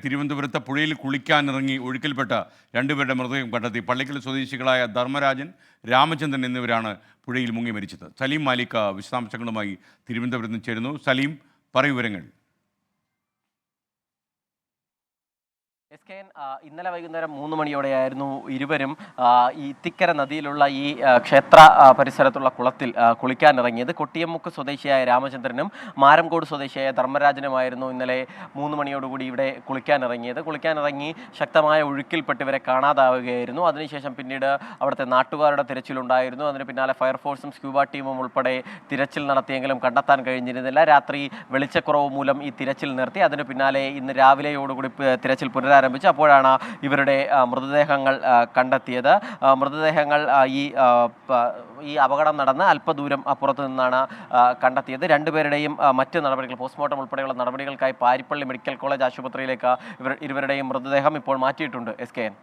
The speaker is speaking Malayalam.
തിരുവനന്തപുരത്ത് പുഴയിൽ കുളിക്കാനിറങ്ങി ഒഴുക്കിൽപ്പെട്ട രണ്ടുപേരുടെ മൃതദേഹം കണ്ടെത്തി. പള്ളിക്കൽ സ്വദേശികളായ ധർമ്മരാജൻ, രാമചന്ദ്രൻ എന്നിവരാണ് പുഴയിൽ മുങ്ങി മരിച്ചത്. സലീം മാലിക്ക വിശദാംശങ്ങളുമായി തിരുവനന്തപുരത്ത് നിന്ന് ചേരുന്നു. സലീം, പറയൂ വിവരങ്ങൾ. ഇന്നലെ വൈകുന്നേരം 3 മണിയോടെയായിരുന്നു ഇരുവരും ഈ ഇത്തിക്കര നദിയിലുള്ള ഈ ക്ഷേത്ര പരിസരത്തുള്ള കുളത്തിൽ കുളിക്കാനിറങ്ങിയത്. കൊട്ടിയമുക്ക് സ്വദേശിയായ രാമചന്ദ്രനും മാരംകോട് സ്വദേശിയായ ധർമ്മരാജനുമായിരുന്നു ഇന്നലെ 3 മണിയോടുകൂടി ഇവിടെ കുളിക്കാനിറങ്ങി ശക്തമായ ഒഴുക്കിൽപ്പെട്ട് ഇവരെ കാണാതാവുകയായിരുന്നു. അതിനുശേഷം പിന്നീട് അവിടുത്തെ നാട്ടുകാരുടെ തിരച്ചിലുണ്ടായിരുന്നു. അതിന് പിന്നാലെ ഫയർഫോഴ്സും സ്ക്യൂബ ടീമും ഉൾപ്പെടെ തിരച്ചിൽ നടത്തിയെങ്കിലും കണ്ടെത്താൻ കഴിഞ്ഞിരുന്നില്ല. രാത്രി വെളിച്ചക്കുറവ് മൂലം ഈ തിരച്ചിൽ നിർത്തി. അതിന് പിന്നാലെ ഇന്ന് രാവിലെയോടുകൂടി തിരച്ചിൽ പുനരാരംഭിച്ചു. അപ്പോഴാണ് ഇവരുടെ മൃതദേഹങ്ങൾ കണ്ടെത്തിയത്. മൃതദേഹങ്ങൾ ഈ അപകടം നടന്ന് അല്പദൂരം അപ്പുറത്ത് നിന്നാണ് കണ്ടെത്തിയത്. രണ്ടുപേരുടെയും മറ്റ് നടപടികൾ, പോസ്റ്റ്മോർട്ടം ഉൾപ്പെടെയുള്ള നടപടികൾക്കായി പാരിപ്പള്ളി മെഡിക്കൽ കോളേജ് ആശുപത്രിയിലേക്ക് ഇരുവരുടെയും മൃതദേഹം ഇപ്പോൾ മാറ്റിയിട്ടുണ്ട്. SKN.